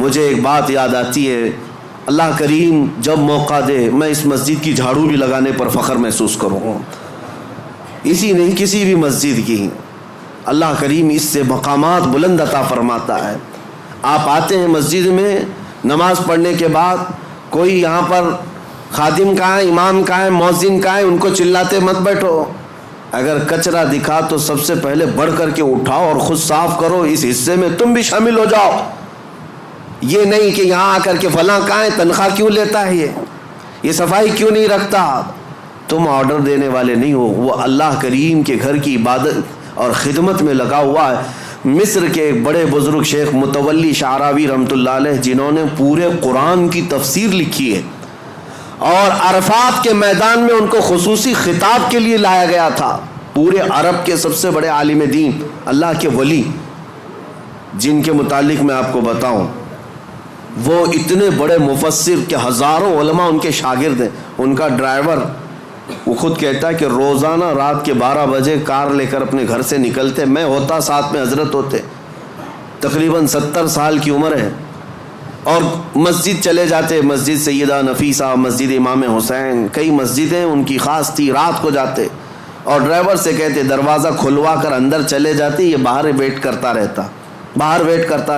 مجھے ایک بات یاد آتی ہے، اللہ کریم جب موقع دے میں اس مسجد کی جھاڑو بھی لگانے پر فخر محسوس کروں، اسی نہیں کسی بھی مسجد کی، اللہ کریم اس سے مقامات بلند عطا فرماتا ہے۔ آپ آتے ہیں مسجد میں، نماز پڑھنے کے بعد کوئی یہاں پر خادم کہاں ہے، امام کہاں ہے، مؤذن کہاں ہے، ان کو چلاتے مت بیٹھو، اگر کچرا دکھا تو سب سے پہلے بڑھ کر کے اٹھاؤ اور خود صاف کرو، اس حصے میں تم بھی شامل ہو جاؤ۔ یہ نہیں کہ یہاں آ کر کے فلاں کہاں ہے، تنخواہ کیوں لیتا ہے، یہ صفائی کیوں نہیں رکھتا، تم آرڈر دینے والے نہیں ہو، وہ اللہ کریم کے گھر کی عبادت اور خدمت میں لگا ہوا ہے۔ مصر کے ایک بڑے بزرگ شیخ متولی شعراوی رحمۃ اللہ علیہ، جنہوں نے پورے قرآن کی تفسیر لکھی ہے، اور عرفات کے میدان میں ان کو خصوصی خطاب کے لیے لایا گیا تھا، پورے عرب کے سب سے بڑے عالم دین، اللہ کے ولی، جن کے متعلق میں آپ کو بتاؤں، وہ اتنے بڑے مفسر کہ ہزاروں علماء ان کے شاگرد ہیں۔ ان کا ڈرائیور وہ خود کہتا ہے کہ روزانہ رات کے 12 بجے کار لے کر اپنے گھر سے نکلتے، میں ہوتا ساتھ میں حضرت ہوتے، تقریباً 70 سال کی عمر ہے، اور مسجد چلے جاتے، مسجد سیدہ نفیسہ، مسجد امام حسین، کئی مسجدیں ان کی خاص تھی، رات کو جاتے اور ڈرائیور سے کہتے دروازہ کھلوا کر اندر چلے جاتے، یہ باہر ویٹ کرتا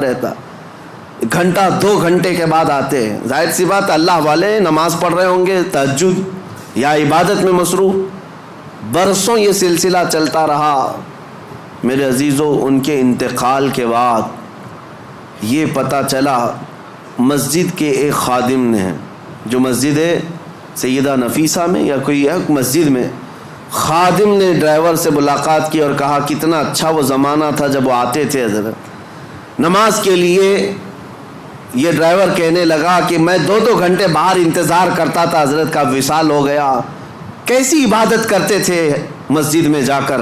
رہتا، گھنٹہ 2 گھنٹے کے بعد آتے، ظاہر سی بات اللہ والے نماز پڑھ رہے ہوں گے، تہجد یا عبادت میں مصروف۔ برسوں یہ سلسلہ چلتا رہا۔ میرے عزیزو، ان کے انتقال کے بعد یہ پتہ چلا، مسجد کے ایک خادم نے، جو مسجد سیدہ نفیسہ میں یا کوئی ایک مسجد میں، خادم نے ڈرائیور سے ملاقات کی اور کہا کتنا اچھا وہ زمانہ تھا جب وہ آتے تھے حضرت نماز کے لیے۔ یہ ڈرائیور کہنے لگا کہ میں 2 گھنٹے باہر انتظار کرتا تھا، حضرت کا وصال ہو گیا، کیسی عبادت کرتے تھے مسجد میں جا کر،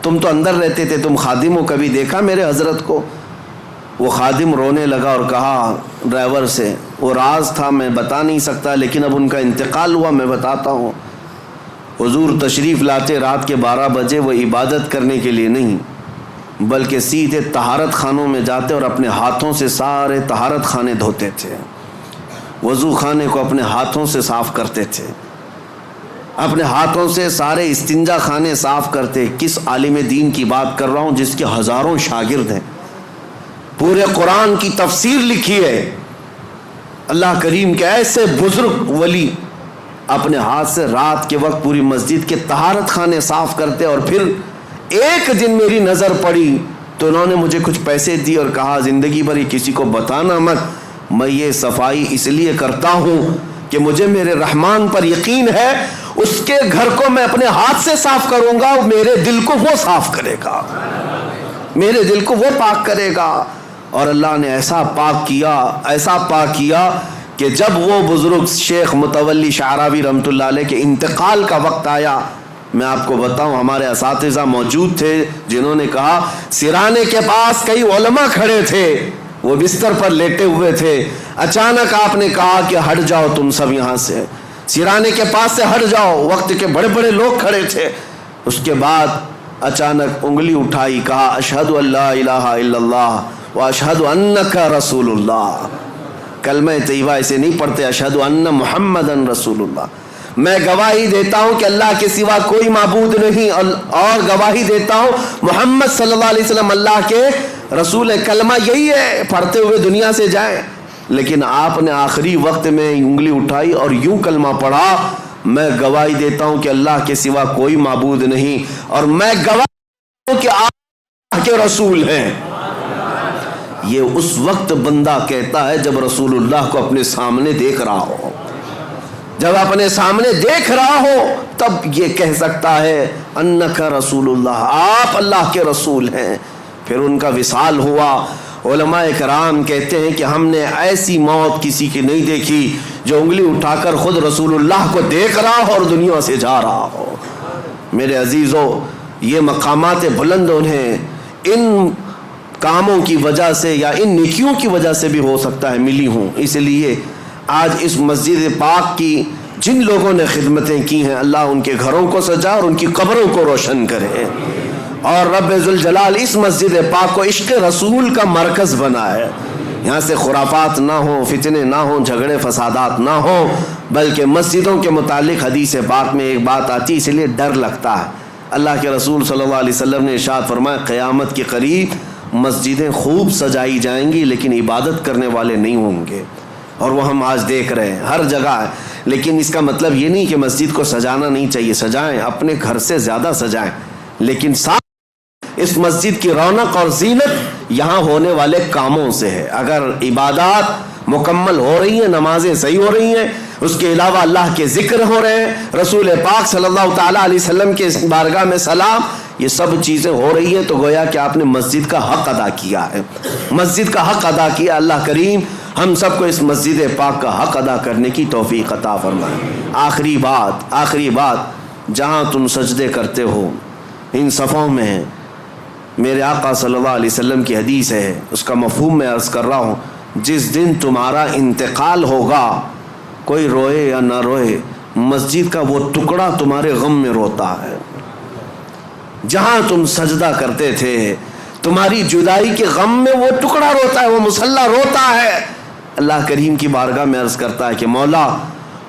تم تو اندر رہتے تھے، تم خادم ہو، کبھی دیکھا میرے حضرت کو؟ وہ خادم رونے لگا اور کہا ڈرائیور سے، وہ راز تھا میں بتا نہیں سکتا، لیکن اب ان کا انتقال ہوا، میں بتاتا ہوں۔ حضور تشریف لاتے رات کے 12 بجے، وہ عبادت کرنے کے لیے نہیں بلکہ سیدھے طہارت خانوں میں جاتے اور اپنے ہاتھوں سے سارے طہارت خانے دھوتے تھے، وضو خانے کو اپنے ہاتھوں سے صاف کرتے تھے، اپنے ہاتھوں سے سارے استنجا خانے صاف کرتے۔ کس عالم دین کی بات کر رہا ہوں جس کے ہزاروں شاگرد ہیں، پورے قرآن کی تفسیر لکھی ہے، اللہ کریم کے ایسے بزرگ ولی اپنے ہاتھ سے رات کے وقت پوری مسجد کے طہارت خانے صاف کرتے۔ اور پھر ایک دن میری نظر پڑی تو انہوں نے مجھے کچھ پیسے دی اور کہا زندگی بھر یہ کسی کو بتانا مت، میں یہ صفائی اس لیے کرتا ہوں کہ مجھے میرے رحمان پر یقین ہے، اس کے گھر کو میں اپنے ہاتھ سے صاف کروں گا، میرے دل کو وہ صاف کرے گا، میرے دل کو وہ پاک کرے گا۔ اور اللہ نے ایسا پاک کیا کہ جب وہ بزرگ شیخ متولی شعراوی رحمۃ اللہ علیہ کے انتقال کا وقت آیا، میں آپ کو بتاؤں ہمارے اساتذہ موجود تھے جنہوں نے کہا سرانے کے پاس کئی علماء کھڑے تھے، وہ بستر پر لیٹے ہوئے تھے، اچانک آپ نے کہا کہ ہٹ جاؤ تم سب یہاں سے، سرانے کے پاس سے ہٹ جاؤ، وقت کے بڑے بڑے لوگ کھڑے تھے۔ اس کے بعد اچانک انگلی اٹھائی، کہا اشہد ان لا الہ الا اللہ واشہد انک رسول اللہ۔ کلمہ طیبہ اسے نہیں پڑھتے، اشہد ان محمدن رسول اللہ، میں گواہی دیتا ہوں کہ اللہ کے سوا کوئی معبود نہیں، اور گواہی دیتا ہوں محمد صلی اللہ علیہ وسلم اللہ کے رسول ہے۔ کلمہ یہی ہے، پڑھتے ہوئے دنیا سے جائیں۔ لیکن آپ نے آخری وقت میں انگلی اٹھائی اور یوں کلمہ پڑھا، میں گواہی دیتا ہوں کہ اللہ کے سوا کوئی معبود نہیں، اور میں گواہی دیتا ہوں کہ آپ اللہ کے رسول ہیں۔ یہ اس وقت بندہ کہتا ہے جب رسول اللہ کو اپنے سامنے دیکھ رہا ہو، جب اپنے سامنے دیکھ رہا ہو تب یہ کہہ سکتا ہے انک رسول اللہ، آپ اللہ کے رسول ہیں۔ پھر ان کا وصال ہوا۔ علماء کرام کہتے ہیں کہ ہم نے ایسی موت کسی کی نہیں دیکھی جو انگلی اٹھا کر خود رسول اللہ کو دیکھ رہا ہو اور دنیا سے جا رہا ہو۔ میرے عزیزو، یہ مقامات بلند انہیں ان کاموں کی وجہ سے یا ان نیکیوں کی وجہ سے بھی ہو سکتا ہے ملی ہوں۔ اس لیے آج اس مسجد پاک کی جن لوگوں نے خدمتیں کی ہیں، اللہ ان کے گھروں کو سجا اور ان کی قبروں کو روشن کرے، اور رب ذوالجلال اس مسجد پاک کو عشق رسول کا مرکز بنائے۔ یہاں سے خرافات نہ ہوں، فتنے نہ ہوں، جھگڑے فسادات نہ ہوں، بلکہ مسجدوں کے متعلق حدیث پاک میں ایک بات آتی، اس لیے ڈر لگتا ہے۔ اللہ کے رسول صلی اللہ علیہ وسلم نے ارشاد فرمایا قیامت کے قریب مسجدیں خوب سجائی جائیں گی لیکن عبادت کرنے والے نہیں ہوں گے، اور وہ ہم آج دیکھ رہے ہیں ہر جگہ ہے۔ لیکن اس کا مطلب یہ نہیں کہ مسجد کو سجانا نہیں چاہیے، سجائیں، اپنے گھر سے زیادہ سجائیں، لیکن ساتھ اس مسجد کی رونق اور زینت یہاں ہونے والے کاموں سے ہے۔ اگر عبادات مکمل ہو رہی ہیں، نمازیں صحیح ہو رہی ہیں، اس کے علاوہ اللہ کے ذکر ہو رہے ہیں، رسول پاک صلی اللہ تعالیٰ علیہ وسلم کے بارگاہ میں سلام، یہ سب چیزیں ہو رہی ہیں، تو گویا کہ آپ نے مسجد کا حق ادا کیا ہے، مسجد کا حق ادا کیا۔ اللہ کریم ہم سب کو اس مسجد پاک کا حق ادا کرنے کی توفیق عطا فرمائے۔ آخری بات، جہاں تم سجدے کرتے ہو ان صفوں میں میرے آقا صلی اللہ علیہ وسلم کی حدیث ہے، اس کا مفہوم میں عرض کر رہا ہوں، جس دن تمہارا انتقال ہوگا، کوئی روئے یا نہ روئے، مسجد کا وہ ٹکڑا تمہارے غم میں روتا ہے۔ جہاں تم سجدہ کرتے تھے تمہاری جدائی کے غم میں وہ ٹکڑا روتا ہے، وہ مصلی روتا ہے۔ اللہ کریم کی بارگاہ میں عرض کرتا ہے کہ مولا،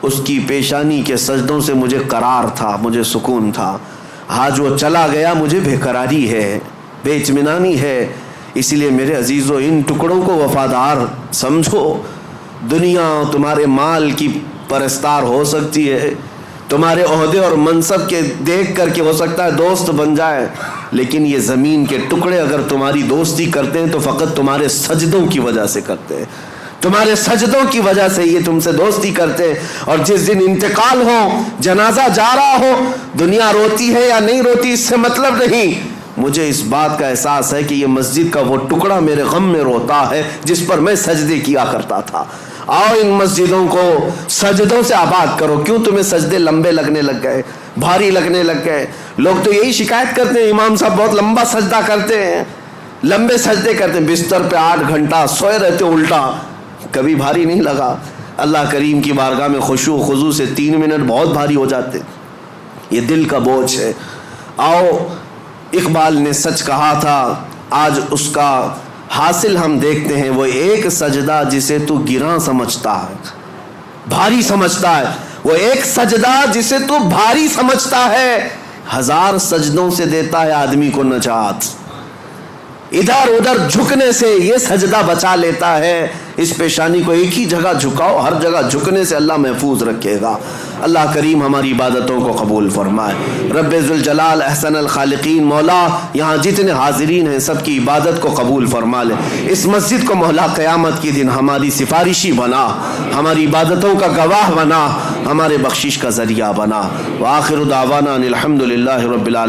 اس کی پیشانی کے سجدوں سے مجھے قرار تھا، مجھے سکون تھا، آج وہ چلا گیا، مجھے بے قراری ہے، بے اطمینانی ہے۔ اسی لیے میرے عزیزو، ان ٹکڑوں کو وفادار سمجھو۔ دنیا تمہارے مال کی پرستار ہو سکتی ہے، تمہارے عہدے اور منصب کے دیکھ کر کے ہو سکتا ہے دوست بن جائے، لیکن یہ زمین کے ٹکڑے اگر تمہاری دوستی کرتے ہیں تو فقط تمہارے سجدوں کی وجہ سے کرتے ہیں، تمہارے سجدوں کی وجہ سے یہ تم سے دوستی کرتے ہیں۔ اور جس دن انتقال ہو، جنازہ جا رہا ہو، دنیا روتی ہے یا نہیں روتی اس سے مطلب نہیں، مجھے اس بات کا احساس ہے کہ یہ مسجد کا وہ ٹکڑا میرے غم میں روتا ہے جس پر میں سجدے کیا کرتا تھا۔ آؤ ان مسجدوں کو سجدوں سے آباد کرو۔ کیوں تمہیں سجدے لمبے لگنے لگ گئے، بھاری لگنے لگ گئے؟ لوگ تو یہی شکایت کرتے ہیں، امام صاحب بہت لمبا سجدہ کرتے ہیں، لمبے سجدے کرتے ہیں، بستر پہ 8 گھنٹہ سوئے رہتے الٹا، کبھی بھاری نہیں لگا؟ اللہ کریم کی بارگاہ میں خشوع و خضوع سے 3 منٹ بہت بھاری ہو جاتے، یہ دل کا بوجھ ہے۔ آؤ، اقبال نے سچ کہا تھا، آج اس کا حاصل ہم دیکھتے ہیں، وہ ایک سجدہ جسے تو گراں سمجھتا ہے، بھاری سمجھتا ہے، وہ ایک سجدہ جسے تو بھاری سمجھتا ہے، 1000 سجدوں سے دیتا ہے آدمی کو نجات، ادھر ادھر جھکنے سے یہ سجدہ بچا لیتا ہے۔ اس پیشانی کو ایک ہی جگہ جھکاؤ، ہر جگہ جھکنے سے اللہ محفوظ رکھے گا۔ اللہ کریم ہماری عبادتوں کو قبول فرمائے۔ رب ذوالجلال احسن الخالقین، مولا یہاں جتنے حاضرین ہیں سب کی عبادت کو قبول فرما لے۔ اس مسجد کو مولا قیامت کے دن ہماری سفارشی بنا، ہماری عبادتوں کا گواہ بنا، ہمارے بخشش کا ذریعہ بنا۔ وآخر دعوانا ان الحمد للہ رب العالمین۔